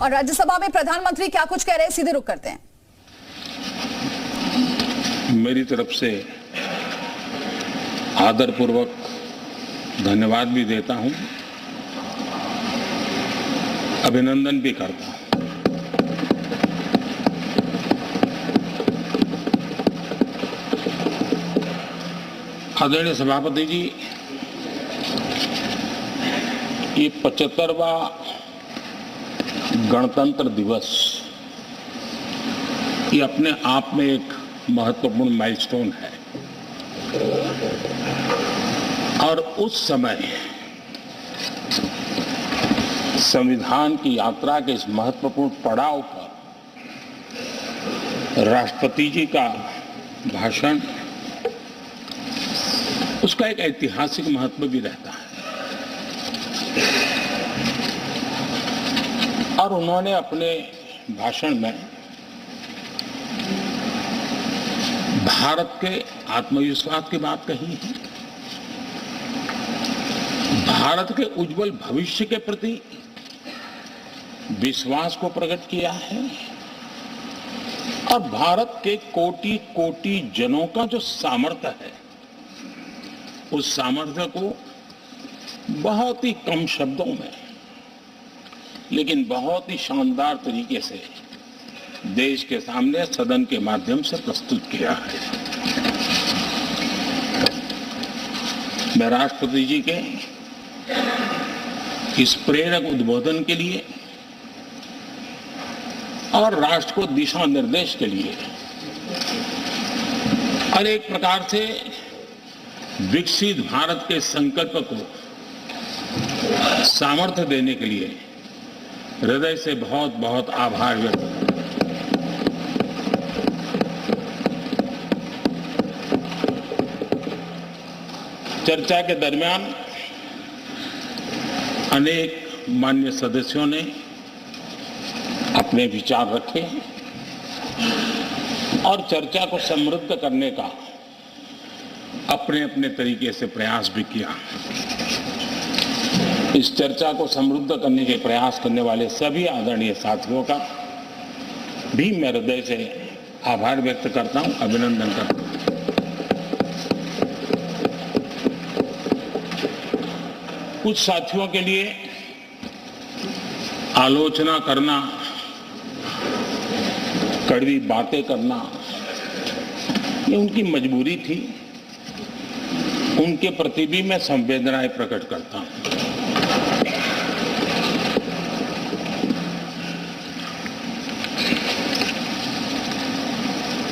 और राज्यसभा में प्रधानमंत्री क्या कुछ कह रहे हैं, सीधे रुख करते हैं। मेरी तरफ से आदरपूर्वक धन्यवाद भी देता हूं, अभिनंदन भी करता हूं। आदरणीय सभापति जी, ये 75वां गणतंत्र दिवस ये अपने आप में एक महत्वपूर्ण माइलस्टोन है और उस समय संविधान की यात्रा के इस महत्वपूर्ण पड़ाव पर राष्ट्रपति जी का भाषण, उसका एक ऐतिहासिक महत्व भी रहता है और उन्होंने अपने भाषण में भारत के आत्मविश्वास की बात कही है, भारत के उज्जवल भविष्य के प्रति विश्वास को प्रकट किया है और भारत के कोटि कोटि जनों का जो सामर्थ्य है, उस सामर्थ्य को बहुत ही कम शब्दों में लेकिन बहुत ही शानदार तरीके से देश के सामने सदन के माध्यम से प्रस्तुत किया है। मैं राष्ट्रपति जी के इस प्रेरक उद्बोधन के लिए और राष्ट्र को दिशा निर्देश के लिए और एक प्रकार से विकसित भारत के संकल्प को सामर्थ्य देने के लिए हृदय से बहुत बहुत आभार व्यक्त करता हूं। चर्चा के दरमियान अनेक मान्य सदस्यों ने अपने विचार रखे और चर्चा को समृद्ध करने का अपने अपने तरीके से प्रयास भी किया। इस चर्चा को समृद्ध करने के प्रयास करने वाले सभी आदरणीय साथियों का भी मैं हृदय से आभार व्यक्त करता हूं, अभिनंदन करता हूं। कुछ साथियों के लिए आलोचना करना, कड़वी बातें करना, ये उनकी मजबूरी थी, उनके प्रति भी मैं संवेदनाएं प्रकट करता हूं।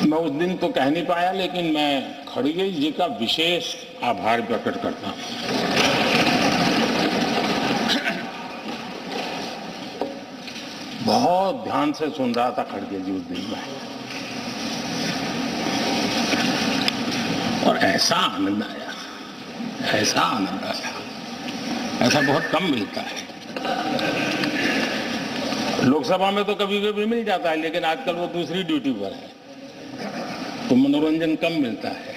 मैं उस दिन तो कह नहीं पाया, लेकिन मैं खड़गे जी का विशेष आभार प्रकट करता हूं। बहुत ध्यान से सुन रहा था खड़गे जी उस दिन में और ऐसा आनंद आया, ऐसा आनंद आया, ऐसा बहुत कम मिलता है। लोकसभा में तो कभी कभी मिल जाता है, लेकिन आजकल वो दूसरी ड्यूटी पर है तो मनोरंजन कम मिलता है।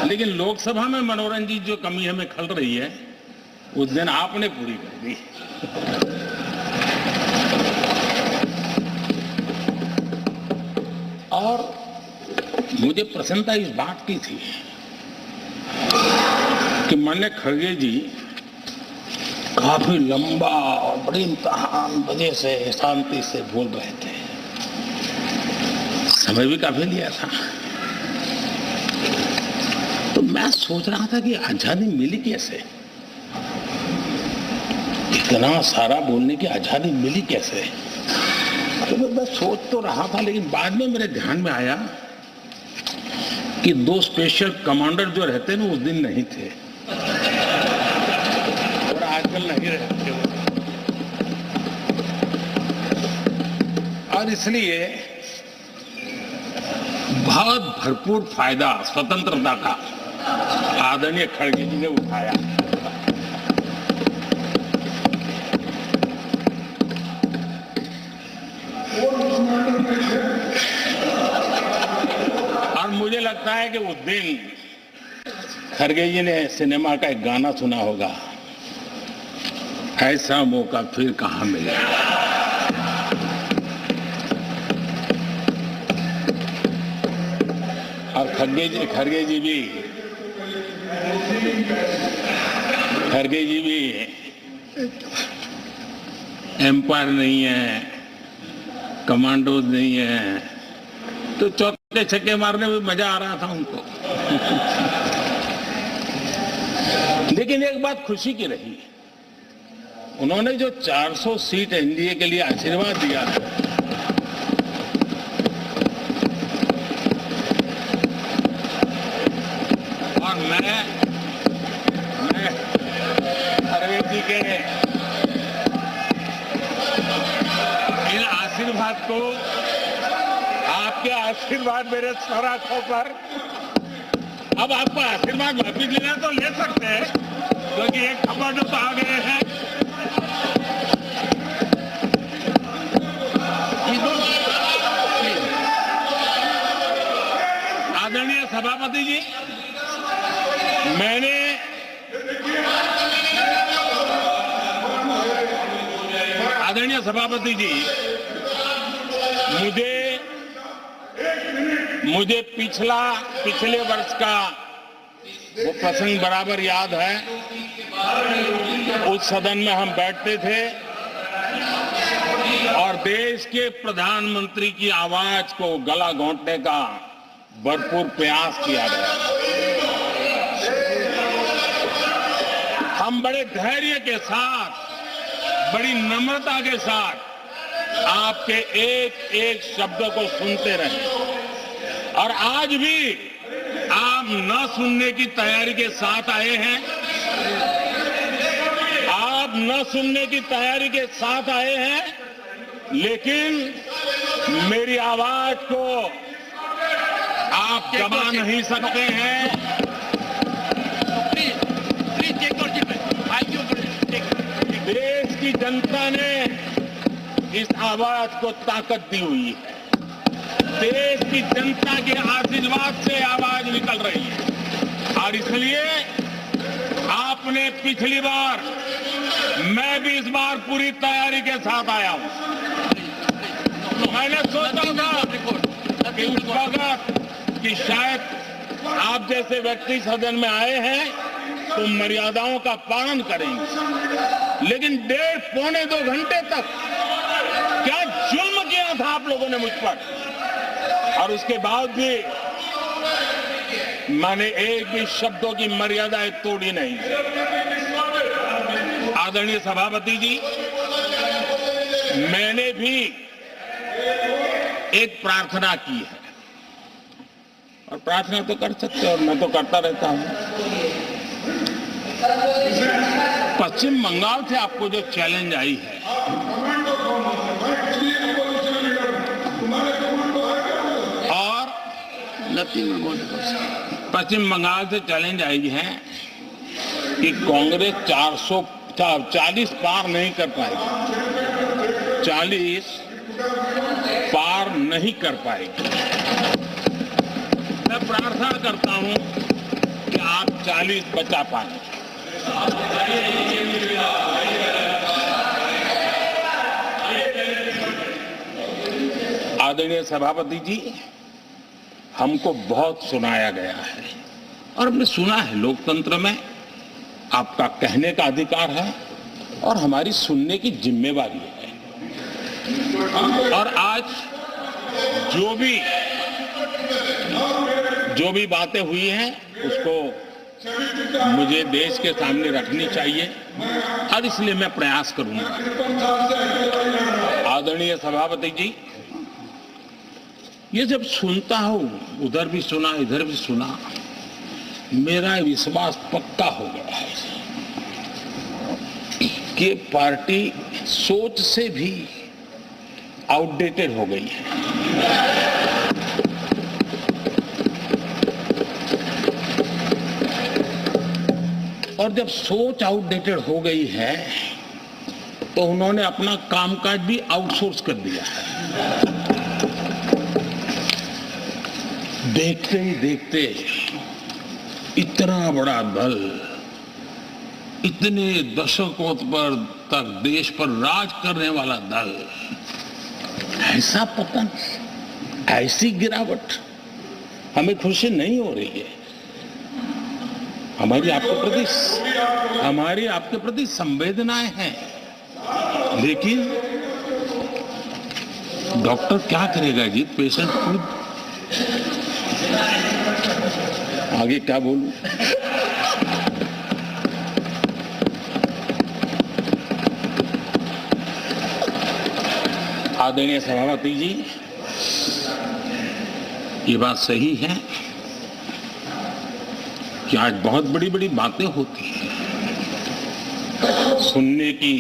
लेकिन लोकसभा में मनोरंजन की जो कमी हमें खल रही है, उस दिन आपने पूरी कर दी। और मुझे प्रसन्नता इस बात की थी कि माननीय खड़गे जी काफी लंबा और बड़ी इम्तिहान वजह से शांति से बोल रहे थे, समय भी काफी लिया था। तो मैं सोच रहा था कि आजादी मिली कैसे, इतना सारा बोलने की आजादी मिली कैसे। तो मैं सोच तो रहा था, लेकिन बाद में मेरे ध्यान में आया कि दो स्पेशल कमांडर जो रहते हैं ना, उस दिन नहीं थे और आजकल नहीं रहते, और इसलिए बहुत भरपूर फायदा स्वतंत्रता का आदरणीय खड़गे जी ने उठाया। और मुझे लगता है कि उस दिन खड़गे जी ने सिनेमा का एक गाना सुना होगा, ऐसा मौका फिर कहां मिलेगा। और खड़गे जी भी एम्पायर नहीं है, कमांडोज नहीं है, तो चौके छक्के मारने में मजा आ रहा था उनको। लेकिन एक बात खुशी की रही, उन्होंने जो 400 सीट एनडीए के लिए आशीर्वाद दिया है, और मैं अरविंद जी के इन आशीर्वाद को, आपके आशीर्वाद मेरे सर आंखों पर, अब आपको आशीर्वाद वापिस लेना तो ले सकते हैं, क्योंकि एक खबर तो आ गए हैं। आदरणीय सभापति जी, मैंने आदरणीय सभापति जी, मुझे पिछले वर्ष का वो प्रसंग बराबर याद है। उस सदन में हम बैठते थे और देश के प्रधानमंत्री की आवाज को गला घोंटने का भरपूर प्रयास किया गया। हम बड़े धैर्य के साथ, बड़ी नम्रता के साथ आपके एक एक शब्द को सुनते रहे, और आज भी आप न सुनने की तैयारी के साथ आए हैं। आप न सुनने की तैयारी के साथ आए हैं, लेकिन मेरी आवाज को आप दबा नहीं सकते हैं। देश की जनता ने इस आवाज को ताकत दी हुई है। देश की जनता के आशीर्वाद से आवाज निकल रही है, और इसलिए आपने पिछली बार, मैं भी इस बार पूरी तैयारी के साथ आया हूं। मैंने सोचा था कि उस वक्त कि शायद आप जैसे व्यक्ति सदन में आए हैं तो मर्यादाओं का पालन करेंगे, लेकिन 1.5-2 घंटे तक क्या जुल्म किया था आप लोगों ने मुझ पर, और उसके बाद भी मैंने एक भी शब्दों की मर्यादाएं तोड़ी नहीं। आदरणीय सभापति जी, मैंने भी एक प्रार्थना की है, और प्रार्थना तो कर सकते हो, और मैं तो करता रहता हूं। पश्चिम बंगाल से आपको जो चैलेंज आई है, और पश्चिम बंगाल से चैलेंज आई है कि कांग्रेस 440 पार नहीं कर पाएगी, 40 पार नहीं कर पाएगी। मैं प्रार्थना करता हूं कि आप 40 बचा पाए। आदरणीय सभापति जी, हमको बहुत सुनाया गया है, और हमने सुना है। लोकतंत्र में आपका कहने का अधिकार है, और हमारी सुनने की जिम्मेवारी है। और आज जो भी बातें हुई हैं, उसको मुझे देश के सामने रखनी चाहिए, और इसलिए मैं प्रयास करूंगा। आदरणीय सभापति जी, ये जब सुनता हूं, उधर भी सुना, इधर भी सुना, मेरा विश्वास पक्का हो गया है कि पार्टी सोच से भी आउटडेटेड हो गई है। और जब सोच आउटडेटेड हो गई है, तो उन्होंने अपना कामकाज भी आउटसोर्स कर दिया है। देखते ही देखते इतना बड़ा दल इतने दशकों पर तक देश पर राज करने वाला दल, ऐसा पतन, ऐसी गिरावट, हमें खुशी नहीं हो रही है। हमारी आपके प्रति संवेदनाएं हैं, लेकिन डॉक्टर क्या करेगा जी, पेशेंट खुद। आगे क्या बोलूं? आदरणीय सभापति जी, ये बात सही है कि आज बहुत बड़ी बड़ी बातें होती हैं, सुनने की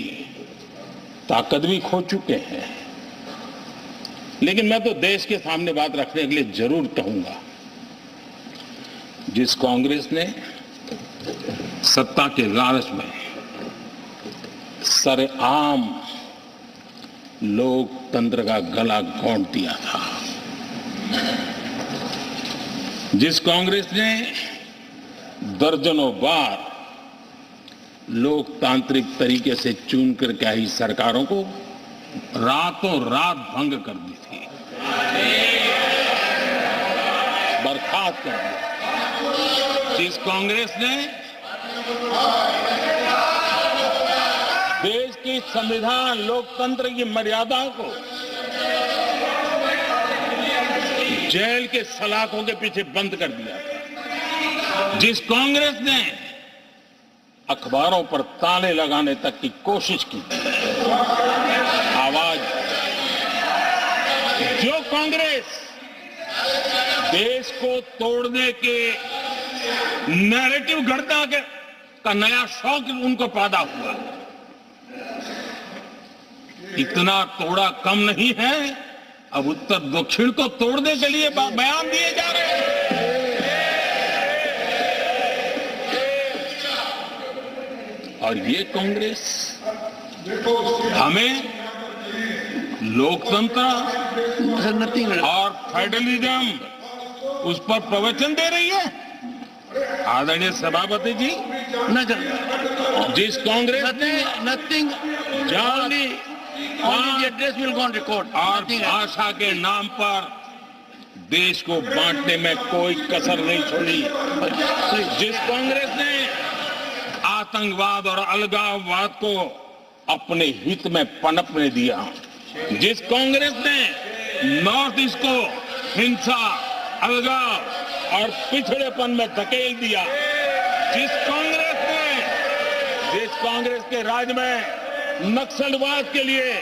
ताकत भी खो चुके हैं, लेकिन मैं तो देश के सामने बात रखने के लिए जरूर कहूंगा, जिस कांग्रेस ने सत्ता के लालच में सरेआम लोकतंत्र का गला घोंट दिया था, जिस कांग्रेस ने दर्जनों बार लोकतांत्रिक तरीके से चुन करके आई सरकारों को रातों रात भंग कर दी थी, बर्खास्त कर दिया, जिस कांग्रेस ने देश की संविधान लोकतंत्र की मर्यादाओं को जेल के सलाखों के पीछे बंद कर दिया था, जिस कांग्रेस ने अखबारों पर ताले लगाने तक की कोशिश की, आवाज, जो कांग्रेस देश को तोड़ने के नैरेटिव घड़ता का नया शौक उनको पैदा हुआ, इतना तोड़ा कम नहीं है, अब उत्तर दक्षिण को तोड़ने के लिए बयान दिए जा रहे हैं। और ये कांग्रेस हमें लोकतंत्र और फेडरलिज्म उस पर प्रवचन दे रही है। आदरणीय सभापति जी, जिस कांग्रेस ने nothing only the address will go on record और भाषा के नाम पर देश को बांटने में कोई कसर नहीं छोड़ी, जिस कांग्रेस ने आतंकवाद और अलगाववाद को अपने हित में पनपने दिया, जिस कांग्रेस ने नॉर्थ ईस्ट को हिंसा, अलगाव और पिछड़ेपन में धकेल दिया, जिस कांग्रेस के राज में नक्सलवाद के लिए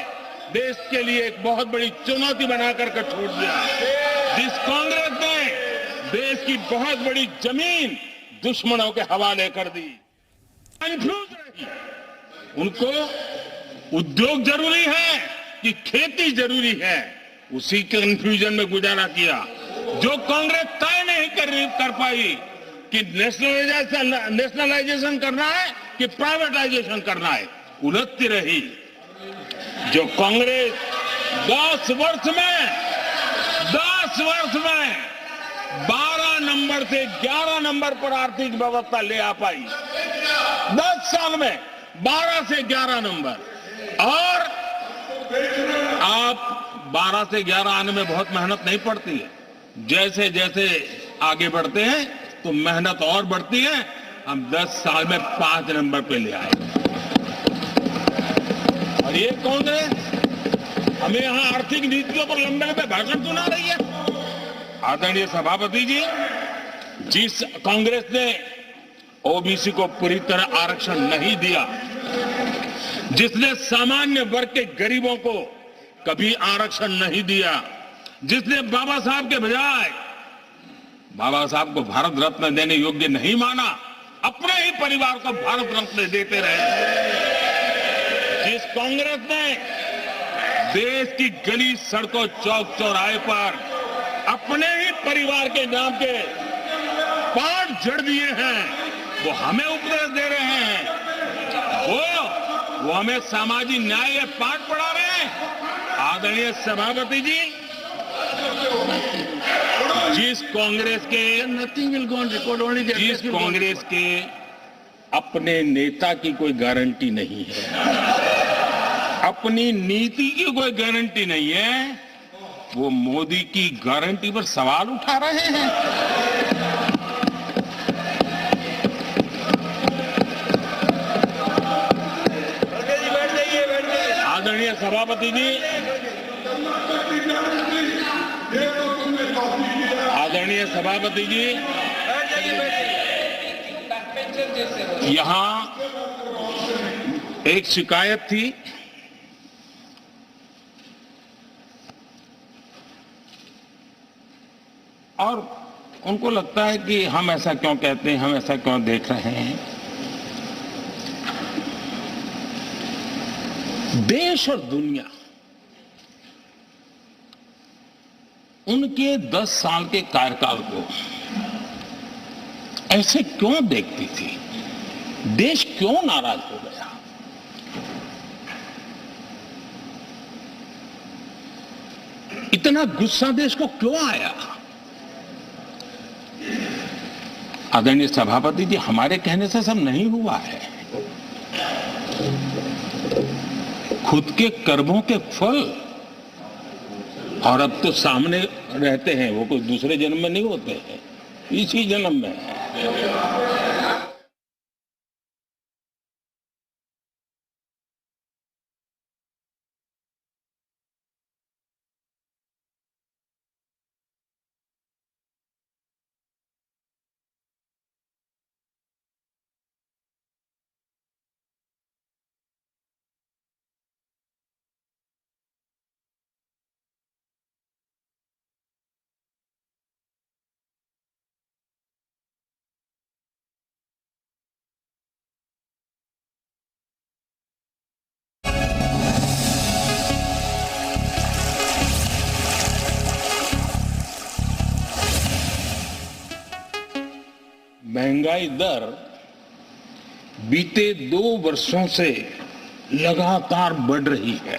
देश के लिए एक बहुत बड़ी चुनौती बनाकर के छोड़ दिया, जिस कांग्रेस ने देश की बहुत बड़ी जमीन दुश्मनों के हवाले कर दी, कंफ्यूज रही, उनको उद्योग जरूरी है कि खेती जरूरी है, उसी कंफ्यूजन में गुजारा किया। जो कांग्रेस तय नहीं कर पाई कि नेशनलाइजेशन करना है कि प्राइवेटाइजेशन करना है, उलझती रही। जो कांग्रेस 10 वर्ष में 12 नंबर से 11 नंबर पर आर्थिक व्यवस्था ले आ पाई, 10 साल में 12 से 11 नंबर, और आप 12 से 11 आने में बहुत मेहनत नहीं पड़ती है, जैसे जैसे आगे बढ़ते हैं तो मेहनत और बढ़ती है। हम 10 साल में 5 नंबर पे ले आए, और ये कांग्रेस हमें यहाँ आर्थिक नीतियों पर लंबे लंबे भाषण सुना रही है। आदरणीय सभापति जी, जिस कांग्रेस ने ओबीसी को पूरी तरह आरक्षण नहीं दिया, जिसने सामान्य वर्ग के गरीबों को कभी आरक्षण नहीं दिया, जिसने बाबा साहब के बजाय बाबा साहब को भारत रत्न देने योग्य नहीं माना, अपने ही परिवार को भारत रत्न देते रहे, जिस कांग्रेस ने देश की गली सड़कों चौक चौराहे पर अपने ही परिवार के नाम के पाठ जड़ दिए हैं, वो हमें उपदेश दे रहे हैं, वो हमें सामाजिक न्याय के पाठ पढ़ा रहे हैं। आदरणीय सभापति जी, जिस कांग्रेस के अपने नेता की कोई गारंटी नहीं है, अपनी नीति की कोई गारंटी नहीं है, वो मोदी की गारंटी पर सवाल उठा रहे हैं। आदरणीय सभापति जी, आदरणीय सभापति जी, यहां एक शिकायत थी और उनको लगता है कि हम ऐसा क्यों कहते हैं, हम ऐसा क्यों देख रहे हैं। देश और दुनिया उनके 10 साल के कार्यकाल को ऐसे क्यों देखती थी, देश क्यों नाराज हो गया। इतना गुस्सा देश को क्यों आया। आदरणीय सभापति जी, हमारे कहने से सब नहीं हुआ है, खुद के कर्मों के फल और अब तो सामने रहते हैं, वो कोई दूसरे जन्म में नहीं होते हैं, इसी जन्म में है। महंगाई दर बीते 2 वर्षों से लगातार बढ़ रही है।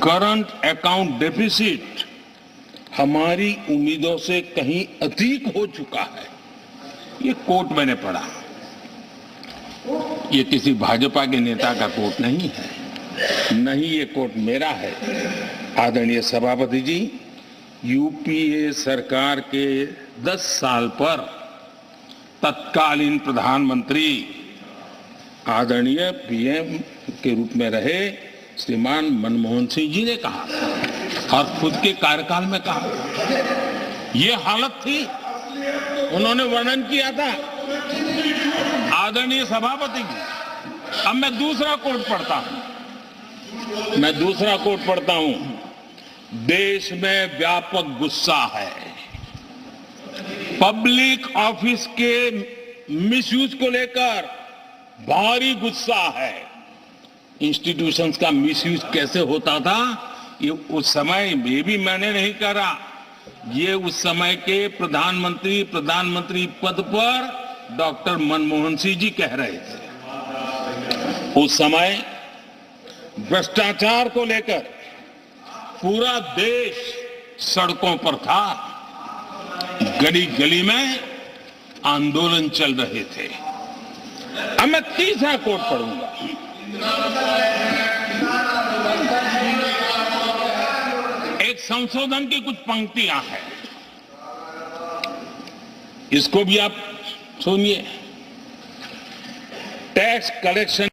करंट अकाउंट डेफिसिट हमारी उम्मीदों से कहीं अधिक हो चुका है। ये कोट मैंने पढ़ा, ये किसी भाजपा के नेता का कोट नहीं है, नहीं ये कोट मेरा है। आदरणीय सभापति जी, यूपीए सरकार के 10 साल पर तत्कालीन प्रधानमंत्री आदरणीय पीएम के रूप में रहे श्रीमान मनमोहन सिंह जी ने कहा और खुद के कार्यकाल में कहा, ये हालत थी, उन्होंने वर्णन किया था। आदरणीय सभापति जी, अब मैं दूसरा कोट पढ़ता हूं, देश में व्यापक गुस्सा है, पब्लिक ऑफिस के मिसयूज को लेकर भारी गुस्सा है। इंस्टीट्यूशंस का मिसयूज कैसे होता था, ये उस समय में भी मैंने नहीं करा, ये उस समय के प्रधानमंत्री पद पर डॉक्टर मनमोहन सिंह जी कह रहे थे। उस समय भ्रष्टाचार को लेकर पूरा देश सड़कों पर था, गली गली में आंदोलन चल रहे थे। अब मैं तीसरा कोट पढ़ूंगा। एक संशोधन की कुछ पंक्तियां हैं, इसको भी आप सुनिए। Tax collection